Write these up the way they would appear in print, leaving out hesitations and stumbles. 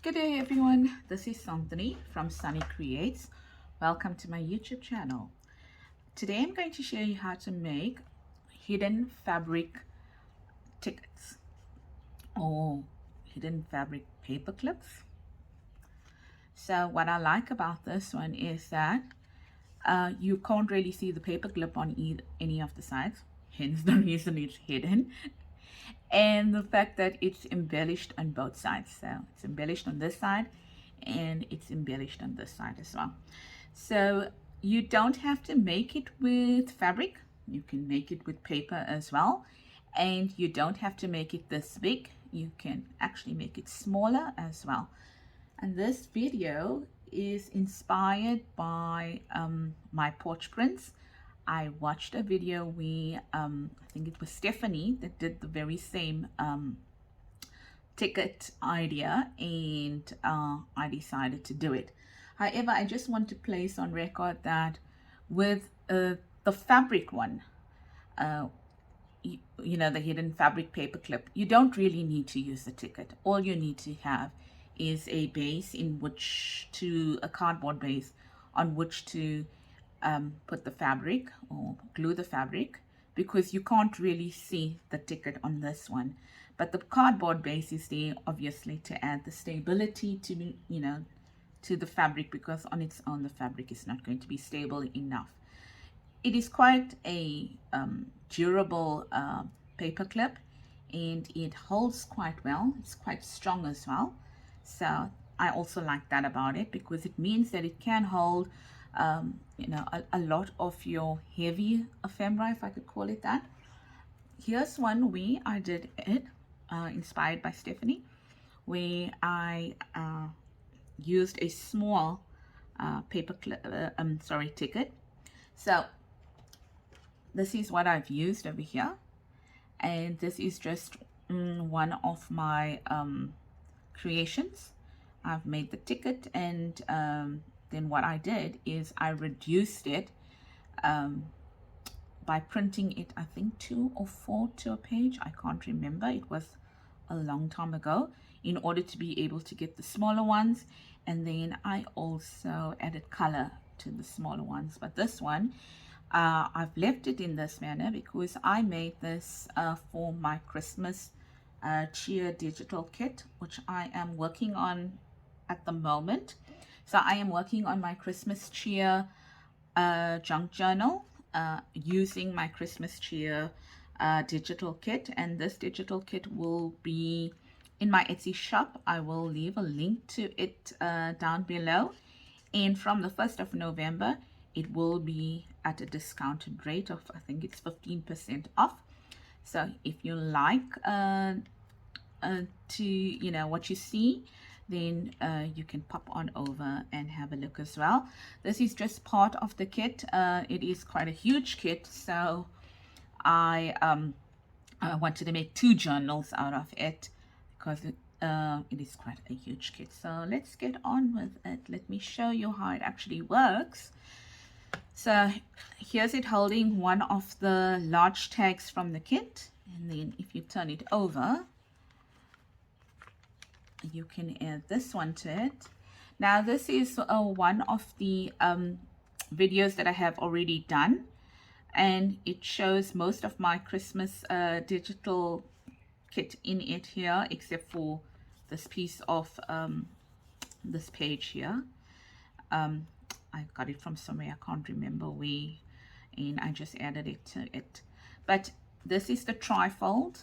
Good day everyone, this is Santini from Sunny Creates. Welcome to my YouTube channel. Today I'm going to show you how to make hidden fabric tickets or hidden fabric paper clips. So what I like about this one is that you can't really see the paper clip on any of the sides, hence the reason it's hidden. And the fact that it's embellished on both sides. So it's embellished on this side and it's embellished on this side as well. So you don't have to make it with fabric. You can make it with paper as well. And you don't have to make it this big. You can actually make it smaller as well. And this video is inspired by my porch prints. I watched a video where I think it was Stephanie that did the very same ticket idea, and I decided to do it. However, I just want to place on record that with the fabric one, you know, the hidden fabric paper clip, you don't really need to use the ticket. All you need to have is a base in which to, a cardboard base on which to put the fabric or glue the fabric, because you can't really see the ticket on this one. But the cardboard base is there obviously to add the stability to, you know, to the fabric, because on its own the fabric is not going to be stable enough. It is quite a durable paper clip, and it holds quite well. It's quite strong as well. So I also like that about it, because it means that it can hold you know, a lot of your heavy ephemera, if I could call it that. Here's one where I did it, inspired by Stephanie, where I used a small paper clip, ticket. So this is what I've used over here, and this is just one of my creations. I've made the ticket, and then what I did is I reduced it by printing it, I think 2 or 4 to a page. I can't remember. It was a long time ago, in order to be able to get the smaller ones. And then I also added color to the smaller ones. But this one, I've left it in this manner because I made this for my Christmas cheer digital kit, which I am working on at the moment. So I am working on my Christmas cheer junk journal using my Christmas cheer digital kit, and this digital kit will be in my Etsy shop. I will leave a link to it down below, and from the 1st of November it will be at a discounted rate of, I think it's 15% off. So if you like to, you know, what you see, then you can pop on over and have a look as well. This is just part of the kit. It is quite a huge kit, so I wanted to make 2 journals out of it, because it is quite a huge kit. So let's get on with it. Let me show you how it actually works. So here's it holding one of the large tags from the kit, and then if you turn it over, you can add this one to it. Now this is one of the videos that I have already done, and it shows most of my Christmas digital kit in it here, except for this piece of this page here. I got it from somewhere, I can't remember where, and I just added it to it. But this is the trifold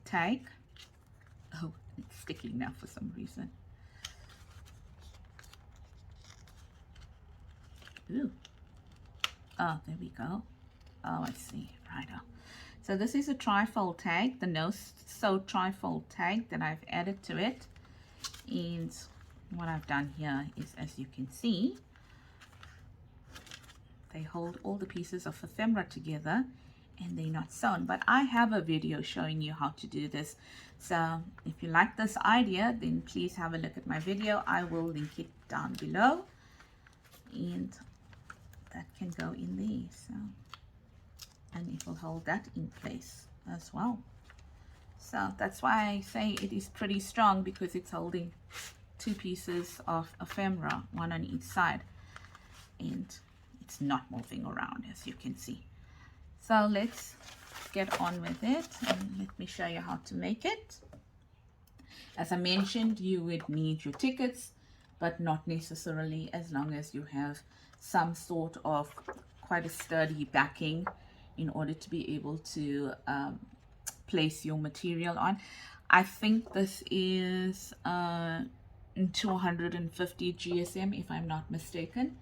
tag. Oh, it's sticking now for some reason. Ooh. Oh, there we go. Oh, I see. Right. So this is a trifold tag, the no sew trifold tag that I've added to it. And what I've done here is, as you can see, they hold all the pieces of ephemera together, and they're not sewn. But I have a video showing you how to do this. So if you like this idea, then please have a look at my video. I will link it down below, and that can go in there. So, and it will hold that in place as well. So that's why I say it is pretty strong, because it's holding two pieces of ephemera, one on each side, and it's not moving around, as you can see. So let's get on with it, and let me show you how to make it. As I mentioned, you would need your tickets, but not necessarily, as long as you have some sort of quite a sturdy backing in order to be able to place your material on. I think this is 250 GSM, if I'm not mistaken.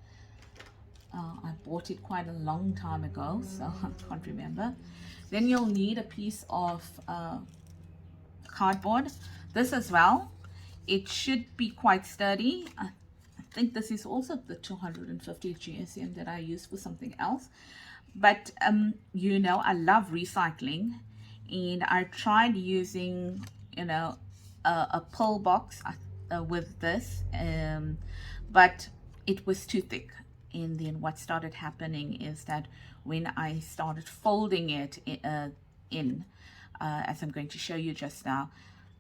I bought it quite a long time ago, so I can't remember. Then you'll need a piece of cardboard. This as well, it should be quite sturdy. I think this is also the 250 GSM that I use for something else. But you know, I love recycling, and I tried using, you know, a pull box with this, but it was too thick. And then what started happening is that when I started folding it as I'm going to show you just now,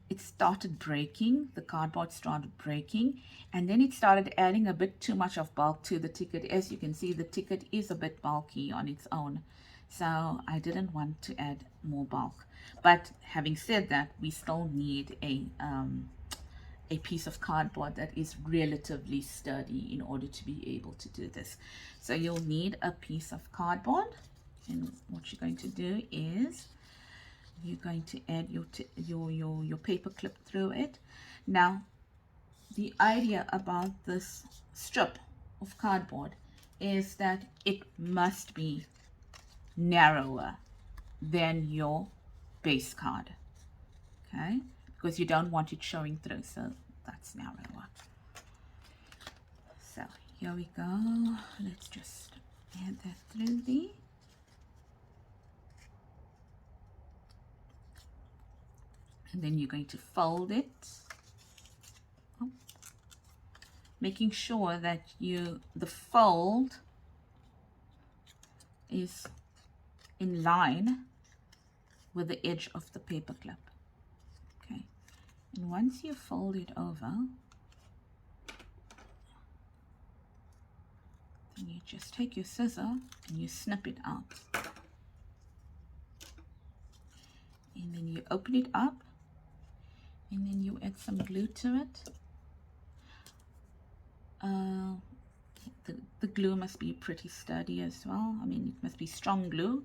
it started breaking. The cardboard started breaking, and then it started adding a bit too much of bulk to the ticket. As you can see, the ticket is a bit bulky on its own, so I didn't want to add more bulk. But having said that, we still need a piece of cardboard that is relatively sturdy in order to be able to do this. So you'll need a piece of cardboard, and what you're going to do is you're going to add your paper clip through it. Now, the idea about this strip of cardboard is that it must be narrower than your base card, okay, because you don't want it showing through, so that's narrower. So here we go. Let's just add that through there. And then you're going to fold it, making sure that the fold is in line with the edge of the paper clip. Okay, and once you fold it over, then you just take your scissor and you snip it out, and then you open it up, and then you add some glue to it. The glue must be pretty sturdy as well. I mean, it must be strong glue,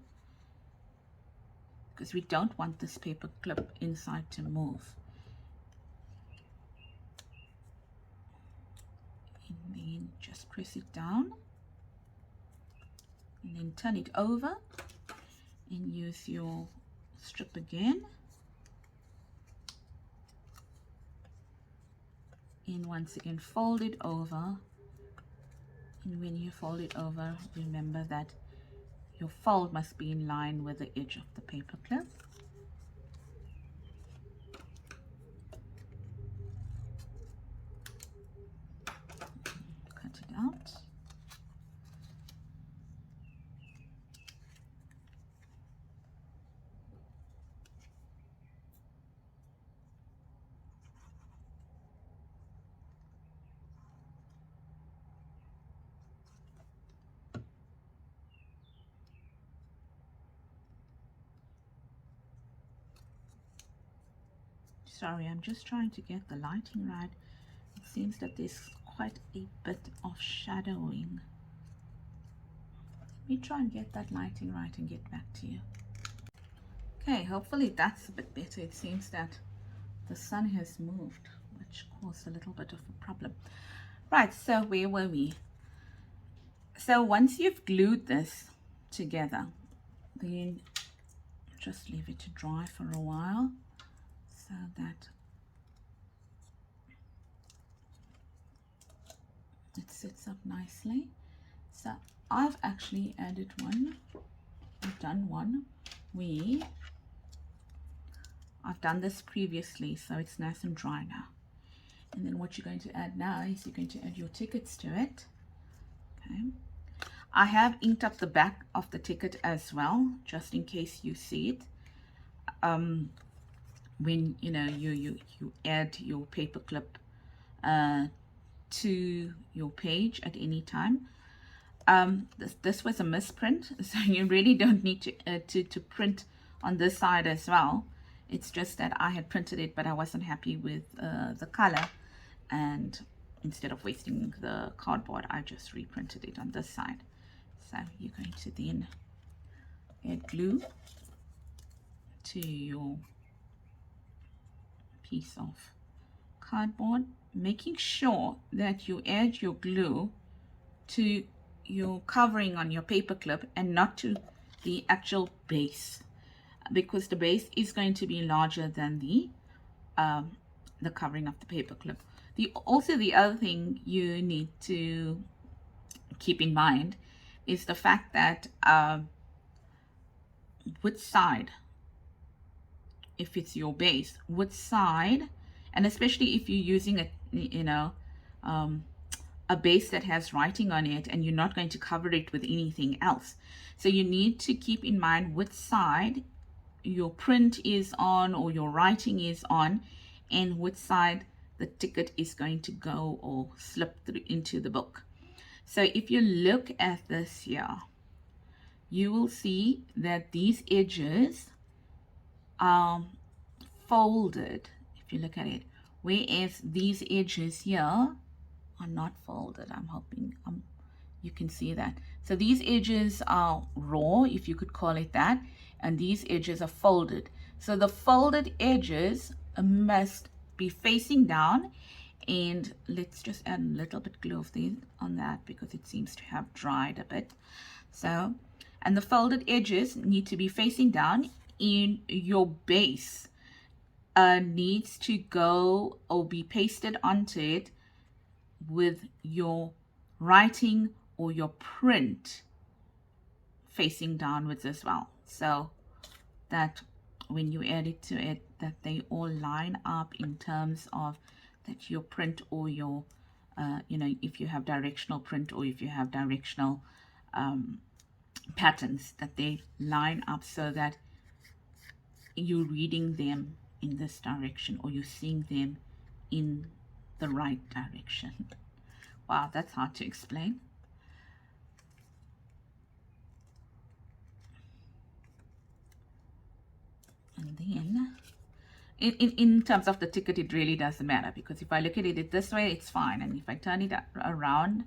because we don't want this paper clip inside to move. And then just press it down, and then turn it over and use your strip again. And once again, fold it over. And when you fold it over, remember that your fold must be in line with the edge of the paper clip. Cut it out. Sorry, I'm just trying to get the lighting right. It seems that there's quite a bit of shadowing. Let me try and get that lighting right and get back to you. Okay, hopefully that's a bit better. It seems that the sun has moved, which caused a little bit of a problem. Right, so where were we? So once you've glued this together, then just leave it to dry for a while, so that it sits up nicely. So I've actually added one. I've done one. I've done this previously, so it's nice and dry now. And then what you're going to add now is you're going to add your tickets to it. Okay. I have inked up the back of the ticket as well, just in case you see it. when you add your paperclip to your page at any time. This was a misprint, so you really don't need to print on this side as well. It's just that I had printed it, but I wasn't happy with the color, and instead of wasting the cardboard, I just reprinted it on this side. So you're going to then add glue to your piece of cardboard, making sure that you add your glue to your covering on your paper clip and not to the actual base, because the base is going to be larger than the covering of the paper clip. Also the other thing you need to keep in mind is the fact that which side, if it's your base, which side, and especially if you're using a base that has writing on it and you're not going to cover it with anything else. So you need to keep in mind which side your print is on or your writing is on, and which side the ticket is going to go or slip through into the book. So if you look at this here, you will see that these edges are folded, if you look at it, whereas these edges here are not folded. I'm hoping you can see that. So these edges are raw, if you could call it that, and these edges are folded. So the folded edges must be facing down, and let's just add a little bit glue of these on that because it seems to have dried a bit. So, and the folded edges need to be facing down, in your base needs to go or be pasted onto it with your writing or your print facing downwards as well, so that when you add it to it, that they all line up in terms of that your print or your if you have directional print or if you have directional patterns, that they line up so that you're reading them in this direction or you're seeing them in the right direction. Wow, that's hard to explain. And then in terms of the ticket, it really doesn't matter, because if I look at it this way, it's fine, and if I turn it around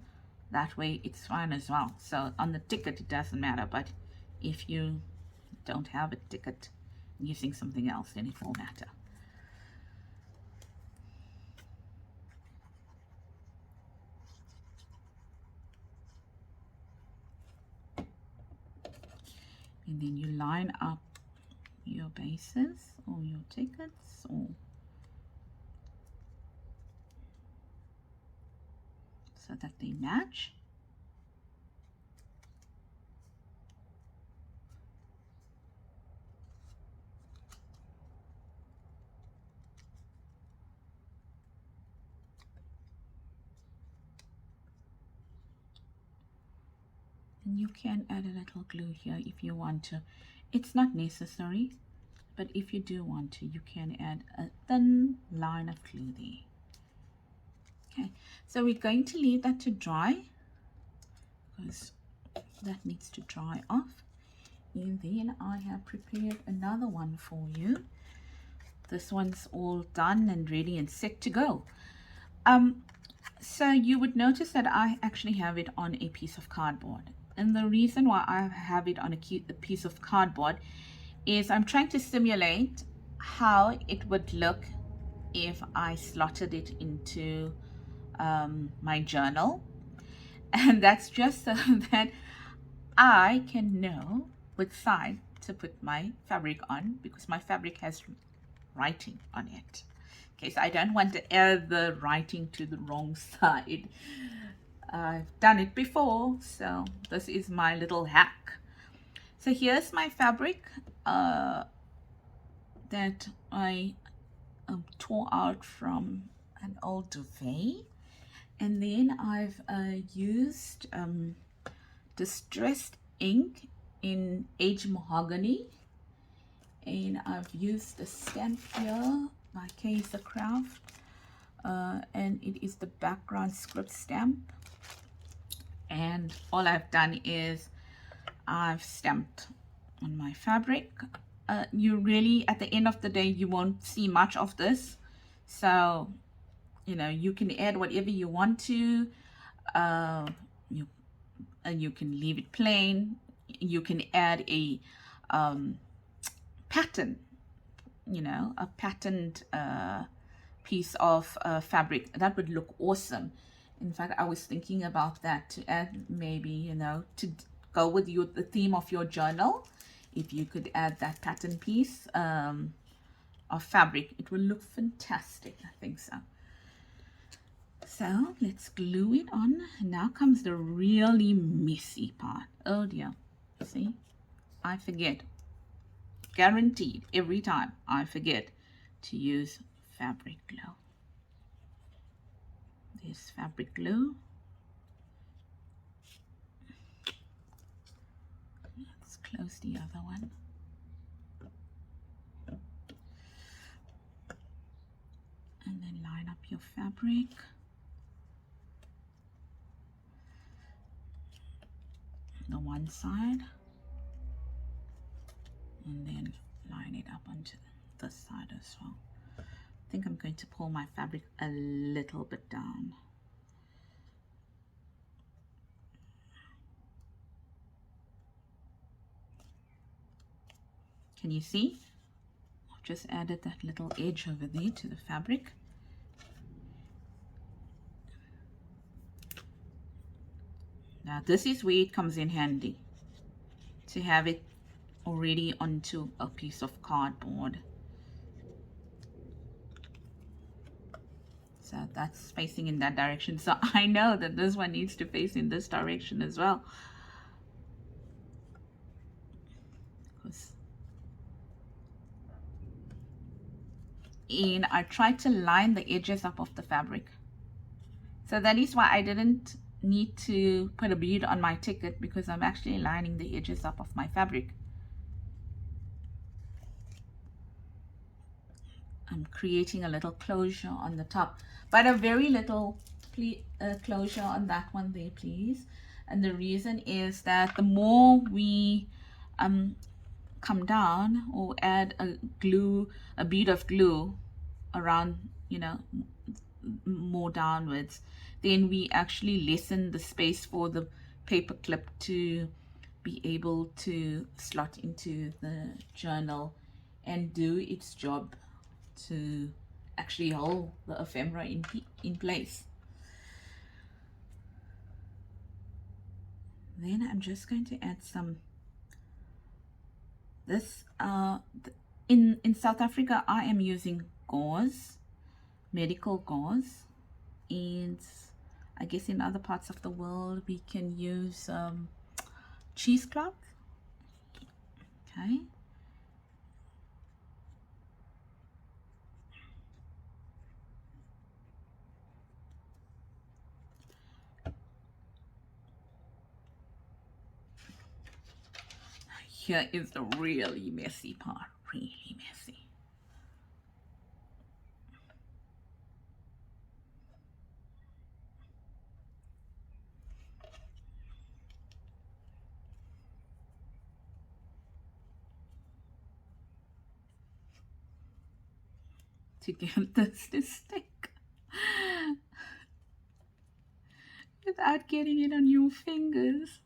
that way, it's fine as well. So on the ticket it doesn't matter, but if you don't have a ticket using something else, then it will matter. And then you line up your bases or your tickets, or so that they match. And you can add a little glue here if you want to. It's not necessary, but if you do want to, you can add a thin line of glue there. Okay, so we're going to leave that to dry, because that needs to dry off. And then I have prepared another one for you. This one's all done and ready and set to go. So you would notice that I actually have it on a piece of cardboard. And the reason why I have it on a piece of cardboard is I'm trying to simulate how it would look if I slotted it into my journal. And that's just so that I can know which side to put my fabric on, because my fabric has writing on it. Okay, so I don't want to add the writing to the wrong side. I've done it before, so this is my little hack. So here's my fabric that I tore out from an old duvet, and then I've used distressed ink in aged mahogany, and I've used the stamp here by Kaiser Craft, and it is the background script stamp. And all I've done is I've stamped on my fabric. You really, at the end of the day, you won't see much of this, so you know, you can add whatever you want to. You can leave it plain. You can add a pattern, you know, a patterned piece of fabric. That would look awesome. In fact, I was thinking about that, to add maybe, you know, to go with the theme of your journal. If you could add that pattern piece of fabric, it will look fantastic. I think so. So let's glue it on. Now comes the really messy part. Oh dear. See, I forget. Guaranteed, every time I forget to use fabric glue. There's fabric glue. Let's close the other one. And then line up your fabric. The one side. And then line it up onto this side as well. I think I'm going to pull my fabric a little bit down. Can you see? I've just added that little edge over there to the fabric. Now this is where it comes in handy, to have it already onto a piece of cardboard. So that's facing in that direction. So I know that this one needs to face in this direction as well. And I tried to line the edges up of the fabric. So that is why I didn't need to put a bead on my ticket, because I'm actually lining the edges up of my fabric. I'm creating a little closure on the top, but a very little closure on that one there, please. And the reason is that the more we come down or add a bead of glue around, you know, more downwards, then we actually lessen the space for the paper clip to be able to slot into the journal and do its job to actually hold the ephemera in place. Then I'm just going to add some this in South Africa I am using gauze, medical gauze, and I guess in other parts of the world we can use cheesecloth. Okay. Here is the really messy part, really messy. To get this to stick without getting it on your fingers.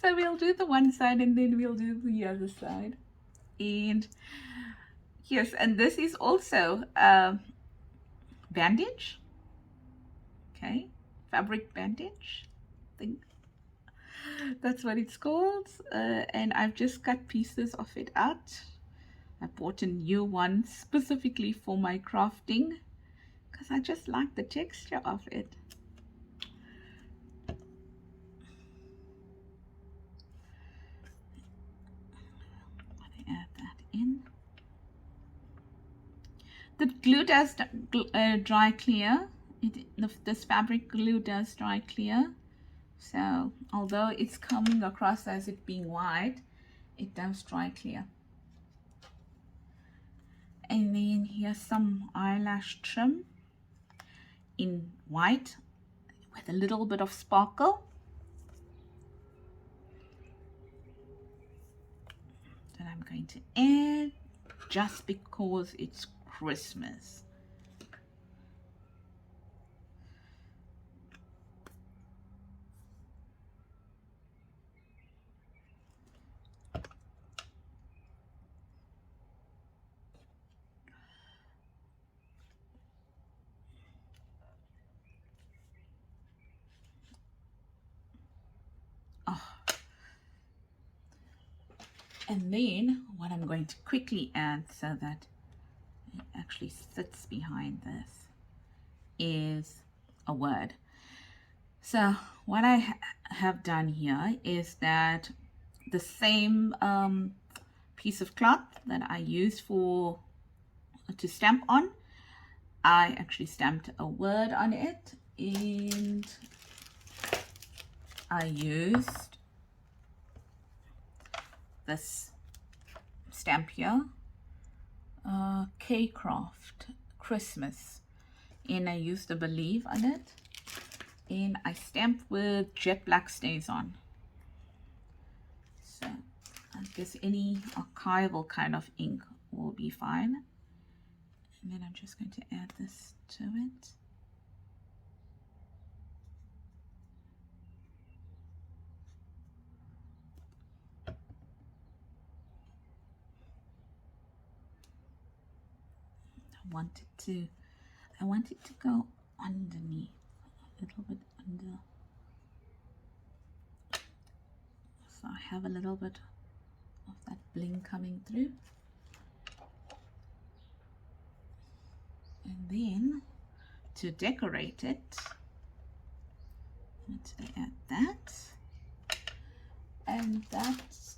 So we'll do the one side and then we'll do the other side. And yes, and this is also bandage. Okay, fabric bandage. I think that's what it's called. And I've just cut pieces of it out. I bought a new one specifically for my crafting because I just like the texture of it. Add that in. The glue does dry clear. This fabric glue does dry clear. So although it's coming across as it being white, it does dry clear. And then here's some eyelash trim in white with a little bit of sparkle that I'm going to add just because it's Christmas. Oh. And then what I'm going to quickly add so that it actually sits behind this is a word. So what I have done here is that the same piece of cloth that I used to stamp on, I actually stamped a word on it, and I used this stamp here, K-Craft Christmas, and I used a believe on it, and I stamped with jet black stays on. So I guess any archival kind of ink will be fine. And then I'm just going to add this to it. I want it to go underneath, a little bit under. So I have a little bit of that bling coming through. And then to decorate it, let's add that. And that's,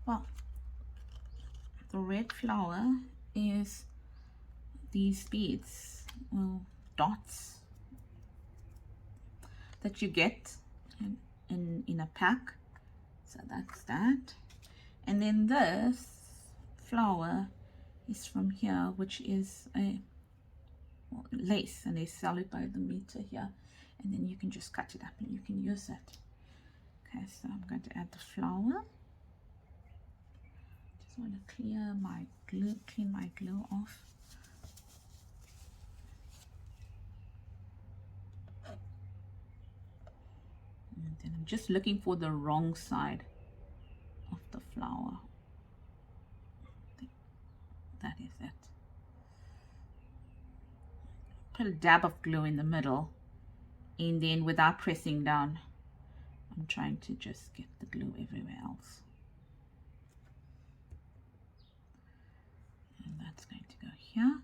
well, the red flower is these beads, well, dots that you get in a pack. So that's that. And then this flower is from here, which is a lace, and they sell it by the meter here, and then you can just cut it up and you can use it. Okay, so I'm going to add the flower. Just want to clean my glue off. And then I'm just looking for the wrong side of the flower. That is it. Put a dab of glue in the middle, and then without pressing down, I'm trying to just get the glue everywhere else. And that's going to go here.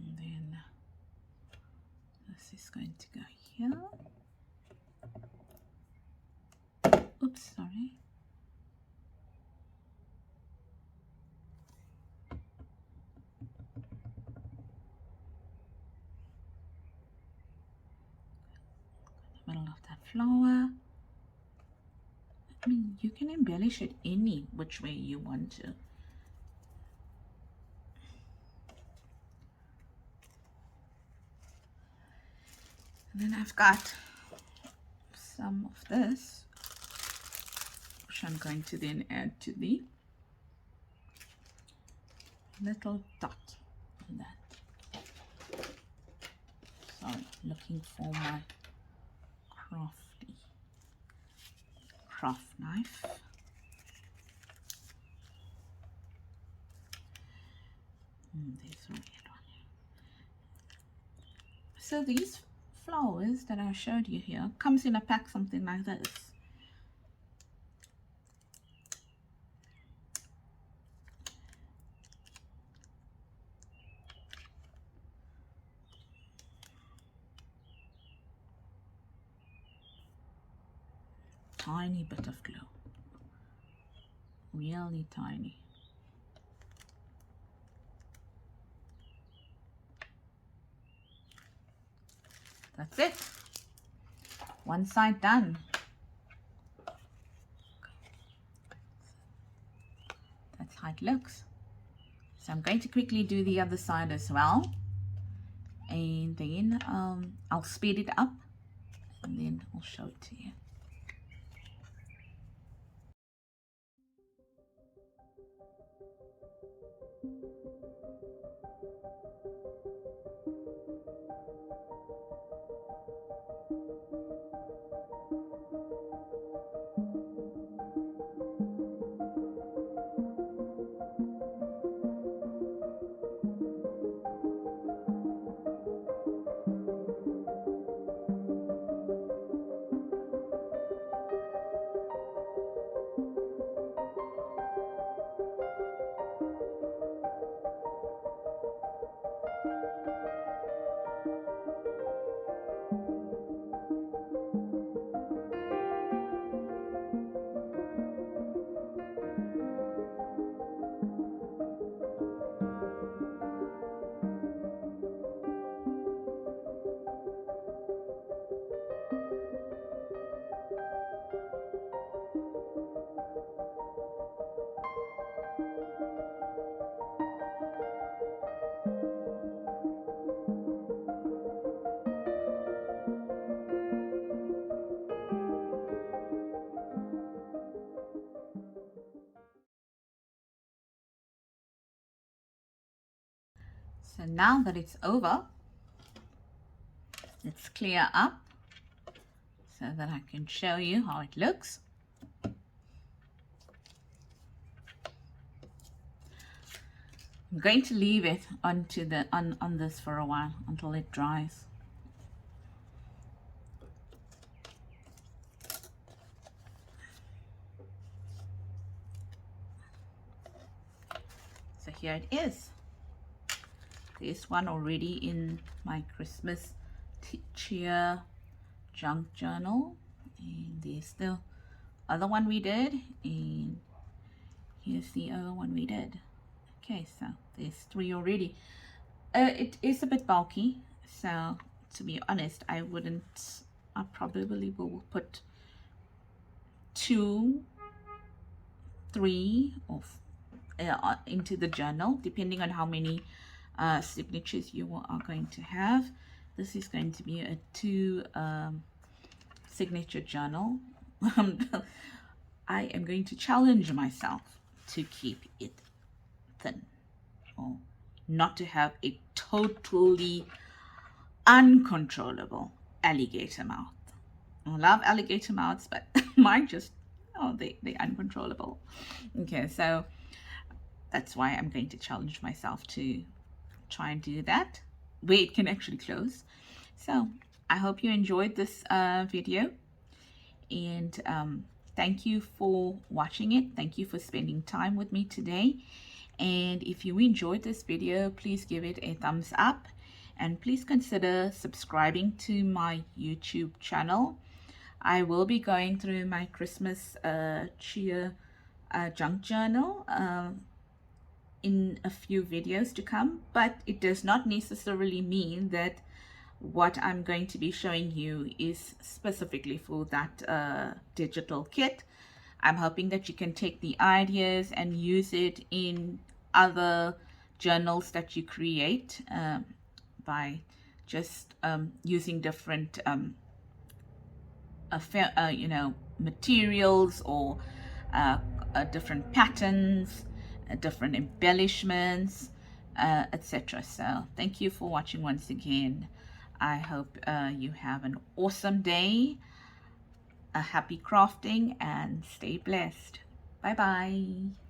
And then this is going to go here. Oops, sorry. Middle of that flower. I mean, you can embellish it any which way you want to. And then I've got some of this, which I'm going to then add to the little dot on that. Sorry, looking for my craft knife. There's a red one. So these flowers that I showed you here comes in a pack something like this. Tiny bit of glue, really tiny. That's it. One side done. how it looks. So I'm going to quickly do the other side as well, and then I'll speed it up and then I'll show it to you. So now that it's over, let's clear up so that I can show you how it looks. I'm going to leave it onto the on this for a while until it dries. So here it is. There's one already in my Christmas cheer junk journal, and there's the other one we did, and here's the other one we did. Okay, so there's 3 already. It is a bit bulky, so to be honest, I probably will put 2, 3 into the journal, depending on how many signatures you are going to have. This is going to be a 2 signature journal. I am going to challenge myself to keep it thin, or not to have a totally uncontrollable alligator mouth. I love alligator mouths, but mine just, they're uncontrollable. Okay, so that's why I'm going to challenge myself to try and do that where it can actually close. So I hope you enjoyed this video, and thank you for watching it. Thank you for spending time with me today. And if you enjoyed this video, please give it a thumbs up, and please consider subscribing to my YouTube channel. I will be going through my Christmas cheer junk journal in a few videos to come, but it does not necessarily mean that what I'm going to be showing you is specifically for that digital kit. I'm hoping that you can take the ideas and use it in other journals that you create by just using different materials, or different patterns, different embellishments, etc. So thank you for watching once again. I hope you have an awesome day, a happy crafting, and stay blessed. Bye bye.